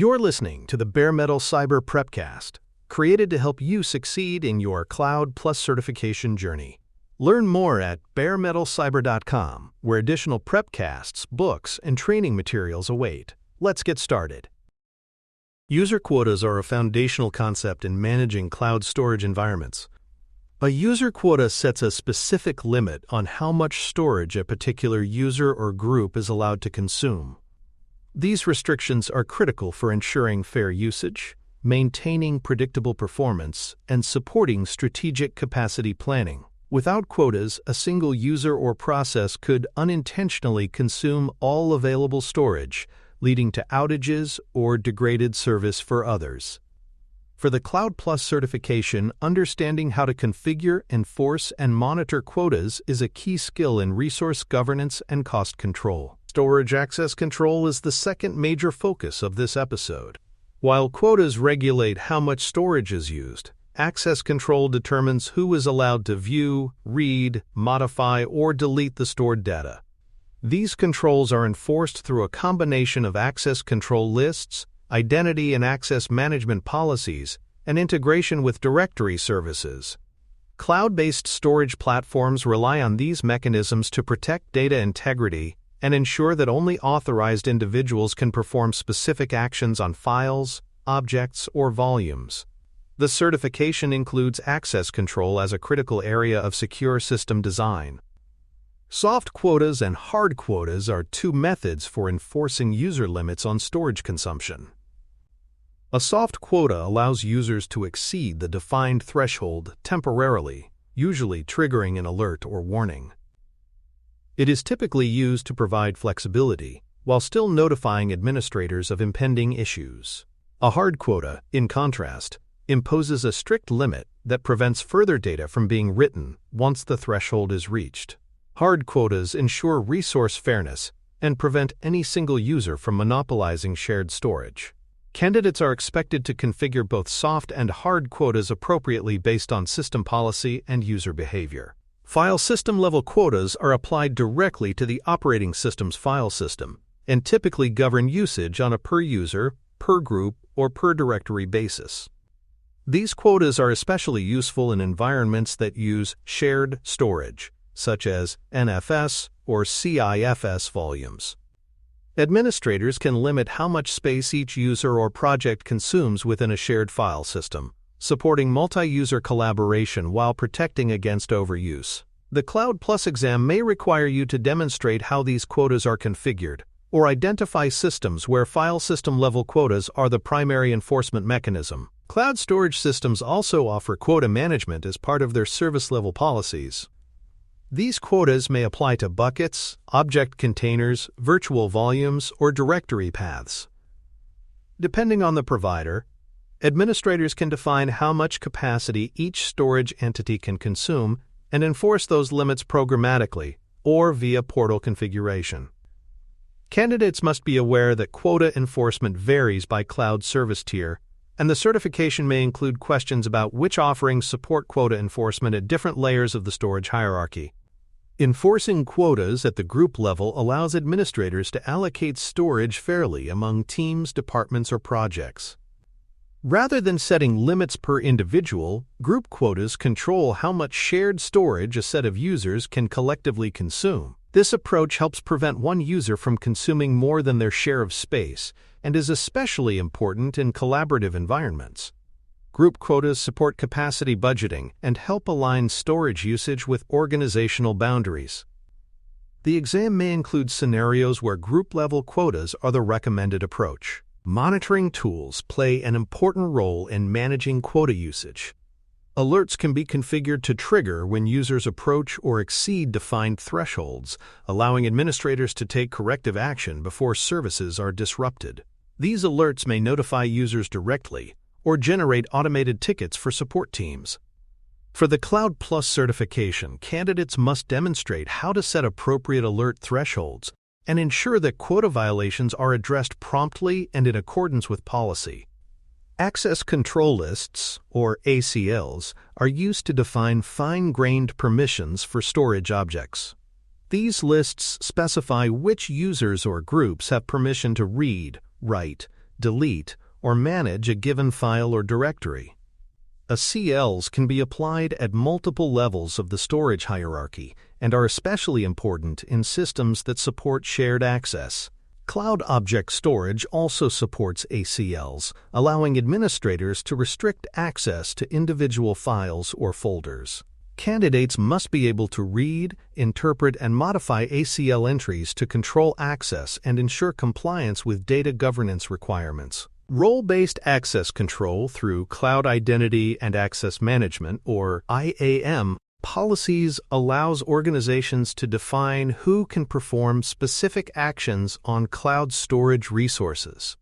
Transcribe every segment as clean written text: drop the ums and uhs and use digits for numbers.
You're listening to the Bare Metal Cyber Prepcast, created to help you succeed in your Cloud Plus certification journey. Learn more at baremetalcyber.com, where additional prepcasts, books, and training materials await. Let's get started. User quotas are a foundational concept in managing cloud storage environments. A user quota sets a specific limit on how much storage a particular user or group is allowed to consume. These restrictions are critical for ensuring fair usage, maintaining predictable performance, and supporting strategic capacity planning. Without quotas, a single user or process could unintentionally consume all available storage, leading to outages or degraded service for others. For the Cloud Plus certification, understanding how to configure, enforce, and monitor quotas is a key skill in resource governance and cost control. Storage access control is the second major focus of this episode. While quotas regulate how much storage is used, access control determines who is allowed to view, read, modify, or delete the stored data. These controls are enforced through a combination of access control lists, identity and access management policies, and integration with directory services. Cloud-based storage platforms rely on these mechanisms to protect data integrity and ensure that only authorized individuals can perform specific actions on files, objects, or volumes. The certification includes access control as a critical area of secure system design. Soft quotas and hard quotas are two methods for enforcing user limits on storage consumption. A soft quota allows users to exceed the defined threshold temporarily, usually triggering an alert or warning. It is typically used to provide flexibility, while still notifying administrators of impending issues. A hard quota, in contrast, imposes a strict limit that prevents further data from being written once the threshold is reached. Hard quotas ensure resource fairness and prevent any single user from monopolizing shared storage. Candidates are expected to configure both soft and hard quotas appropriately based on system policy and user behavior. File system-level quotas are applied directly to the operating system's file system and typically govern usage on a per-user, per-group, or per-directory basis. These quotas are especially useful in environments that use shared storage, such as NFS or CIFS volumes. Administrators can limit how much space each user or project consumes within a shared file system, supporting multi-user collaboration while protecting against overuse. The Cloud Plus exam may require you to demonstrate how these quotas are configured, or identify systems where file system-level quotas are the primary enforcement mechanism. Cloud storage systems also offer quota management as part of their service-level policies. These quotas may apply to buckets, object containers, virtual volumes, or directory paths. Depending on the provider, administrators can define how much capacity each storage entity can consume and enforce those limits programmatically or via portal configuration. Candidates must be aware that quota enforcement varies by cloud service tier, and the certification may include questions about which offerings support quota enforcement at different layers of the storage hierarchy. Enforcing quotas at the group level allows administrators to allocate storage fairly among teams, departments, or projects. Rather than setting limits per individual, group quotas control how much shared storage a set of users can collectively consume. This approach helps prevent one user from consuming more than their share of space and is especially important in collaborative environments. Group quotas support capacity budgeting and help align storage usage with organizational boundaries. The exam may include scenarios where group-level quotas are the recommended approach. Monitoring tools play an important role in managing quota usage. Alerts can be configured to trigger when users approach or exceed defined thresholds, allowing administrators to take corrective action before services are disrupted. These alerts may notify users directly or generate automated tickets for support teams. For the Cloud Plus certification, candidates must demonstrate how to set appropriate alert thresholds and ensure that quota violations are addressed promptly and in accordance with policy. Access control lists, or ACLs, are used to define fine-grained permissions for storage objects. These lists specify which users or groups have permission to read, write, delete, or manage a given file or directory. ACLs can be applied at multiple levels of the storage hierarchy and are especially important in systems that support shared access. Cloud Object Storage also supports ACLs, allowing administrators to restrict access to individual files or folders. Candidates must be able to read, interpret, and modify ACL entries to control access and ensure compliance with data governance requirements. Role-based access control through Cloud Identity and Access Management, or IAM, policies allows organizations to define who can perform specific actions on cloud storage resources.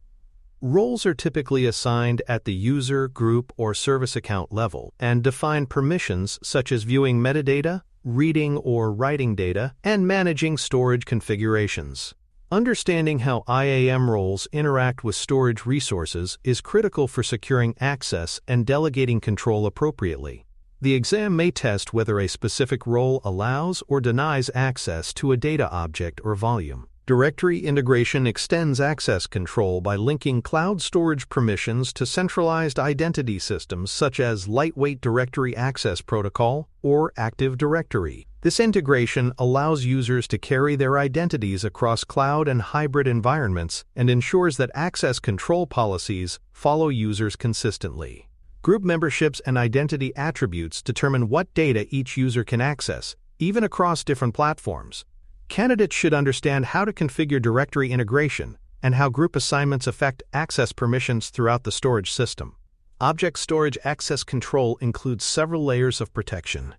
Roles are typically assigned at the user, group, or service account level and define permissions such as viewing metadata, reading or writing data, and managing storage configurations. Understanding how IAM roles interact with storage resources is critical for securing access and delegating control appropriately. The exam may test whether a specific role allows or denies access to a data object or volume. Directory integration extends access control by linking cloud storage permissions to centralized identity systems such as Lightweight Directory Access Protocol or Active Directory. This integration allows users to carry their identities across cloud and hybrid environments and ensures that access control policies follow users consistently. Group memberships and identity attributes determine what data each user can access, even across different platforms. Candidates should understand how to configure directory integration and how group assignments affect access permissions throughout the storage system. Object storage access control includes several layers of protection.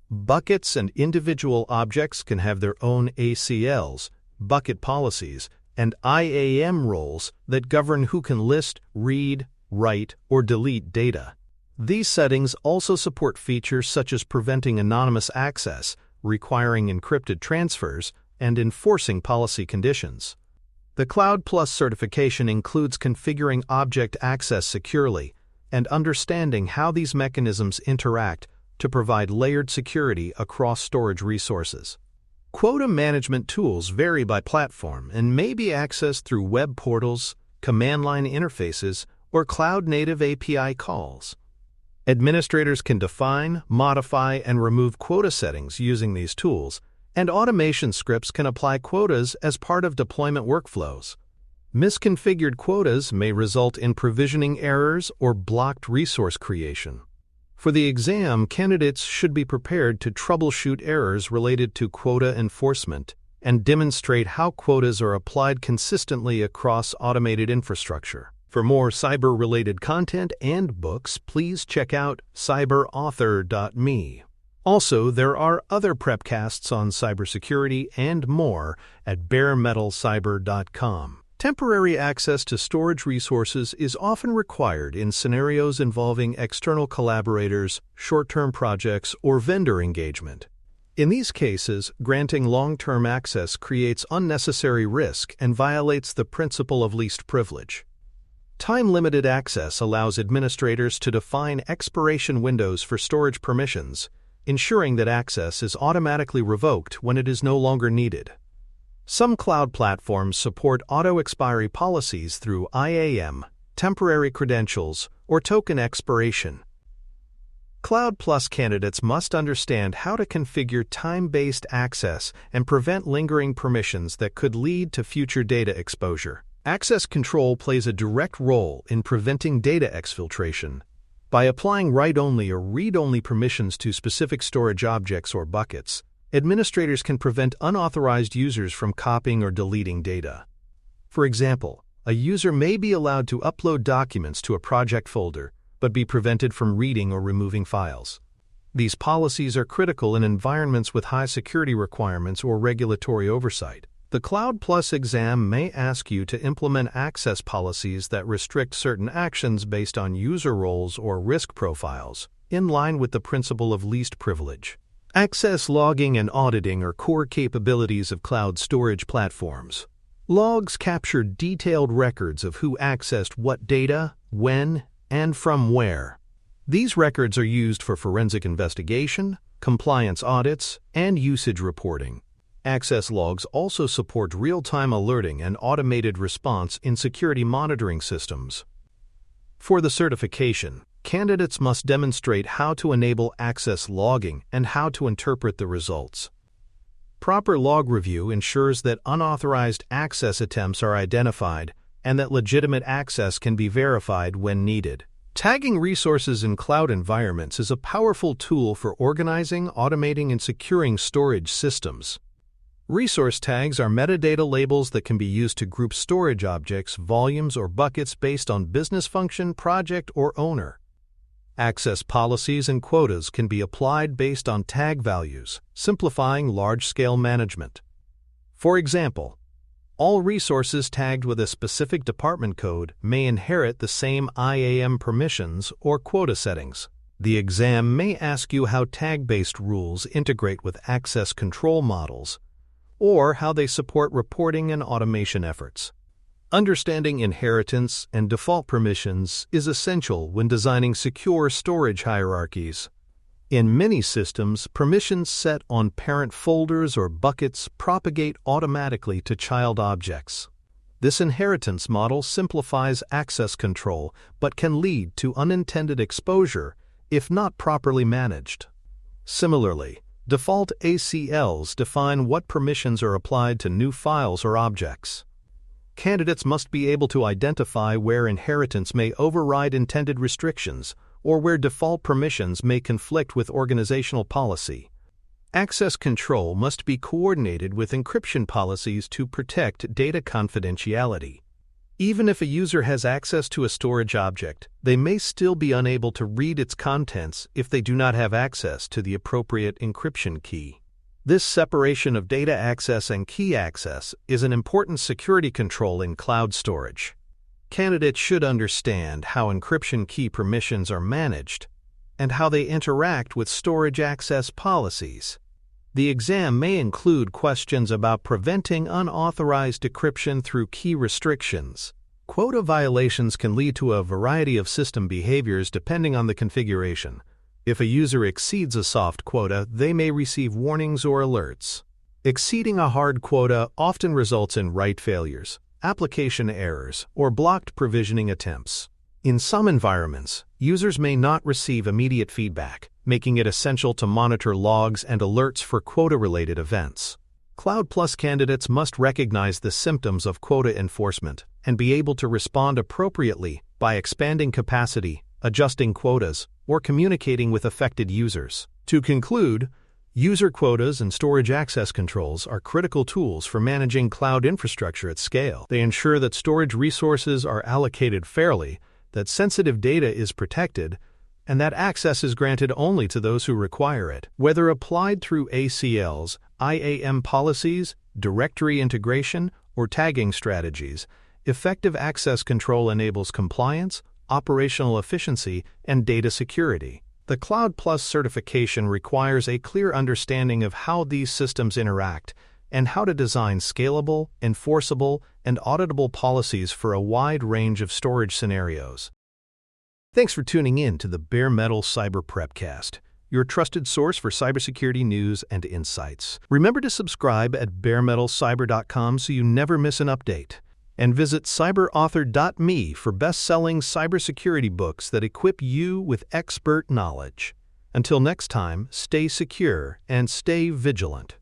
Buckets and individual objects can have their own ACLs, bucket policies, and IAM roles that govern who can list, read, write, or delete data. These settings also support features such as preventing anonymous access, requiring encrypted transfers, and enforcing policy conditions. The Cloud Plus certification includes configuring object access securely and understanding how these mechanisms interact to provide layered security across storage resources. Quota management tools vary by platform and may be accessed through web portals, command line interfaces, or cloud-native API calls. Administrators can define, modify, and remove quota settings using these tools, and automation scripts can apply quotas as part of deployment workflows. Misconfigured quotas may result in provisioning errors or blocked resource creation. For the exam, candidates should be prepared to troubleshoot errors related to quota enforcement and demonstrate how quotas are applied consistently across automated infrastructure. For more cyber-related content and books, please check out cyberauthor.me. Also, there are other prepcasts on cybersecurity and more at baremetalcyber.com. Temporary access to storage resources is often required in scenarios involving external collaborators, short-term projects, or vendor engagement. In these cases, granting long-term access creates unnecessary risk and violates the principle of least privilege. Time-limited access allows administrators to define expiration windows for storage permissions, ensuring that access is automatically revoked when it is no longer needed. Some cloud platforms support auto-expiry policies through IAM, temporary credentials, or token expiration. Cloud Plus candidates must understand how to configure time-based access and prevent lingering permissions that could lead to future data exposure. Access control plays a direct role in preventing data exfiltration. By applying write-only or read-only permissions to specific storage objects or buckets, administrators can prevent unauthorized users from copying or deleting data. For example, a user may be allowed to upload documents to a project folder, but be prevented from reading or removing files. These policies are critical in environments with high security requirements or regulatory oversight. The Cloud Plus exam may ask you to implement access policies that restrict certain actions based on user roles or risk profiles, in line with the principle of least privilege. Access logging and auditing are core capabilities of cloud storage platforms. Logs capture detailed records of who accessed what data, when, and from where. These records are used for forensic investigation, compliance audits, and usage reporting. Access logs also support real-time alerting and automated response in security monitoring systems. For the certification, candidates must demonstrate how to enable access logging and how to interpret the results. Proper log review ensures that unauthorized access attempts are identified and that legitimate access can be verified when needed. Tagging resources in cloud environments is a powerful tool for organizing, automating, and securing storage systems. Resource tags are metadata labels that can be used to group storage objects, volumes, or buckets based on business function, project, or owner. Access policies and quotas can be applied based on tag values, simplifying large-scale management. For example, all resources tagged with a specific department code may inherit the same IAM permissions or quota settings. The exam may ask you how tag-based rules integrate with access control models, or how they support reporting and automation efforts. Understanding inheritance and default permissions is essential when designing secure storage hierarchies. In many systems, permissions set on parent folders or buckets propagate automatically to child objects. This inheritance model simplifies access control but can lead to unintended exposure if not properly managed. Similarly, default ACLs define what permissions are applied to new files or objects. Candidates must be able to identify where inheritance may override intended restrictions or where default permissions may conflict with organizational policy. Access control must be coordinated with encryption policies to protect data confidentiality. Even if a user has access to a storage object, they may still be unable to read its contents if they do not have access to the appropriate encryption key. This separation of data access and key access is an important security control in cloud storage. Candidates should understand how encryption key permissions are managed and how they interact with storage access policies. The exam may include questions about preventing unauthorized decryption through key restrictions. Quota violations can lead to a variety of system behaviors depending on the configuration. If a user exceeds a soft quota, they may receive warnings or alerts. Exceeding a hard quota often results in write failures, application errors, or blocked provisioning attempts. In some environments, users may not receive immediate feedback, making it essential to monitor logs and alerts for quota-related events. Cloud Plus candidates must recognize the symptoms of quota enforcement and be able to respond appropriately by expanding capacity, adjusting quotas, or communicating with affected users. To conclude, user quotas and storage access controls are critical tools for managing cloud infrastructure at scale. They ensure that storage resources are allocated fairly, that sensitive data is protected, and that access is granted only to those who require it. Whether applied through ACLs, IAM policies, directory integration, or tagging strategies, effective access control enables compliance, operational efficiency, and data security. The Cloud Plus certification requires a clear understanding of how these systems interact and how to design scalable, enforceable, and auditable policies for a wide range of storage scenarios. Thanks for tuning in to the Bare Metal Cyber Prepcast, your trusted source for cybersecurity news and insights. Remember to subscribe at baremetalcyber.com so you never miss an update. And visit cyberauthor.me for best-selling cybersecurity books that equip you with expert knowledge. Until next time, stay secure and stay vigilant.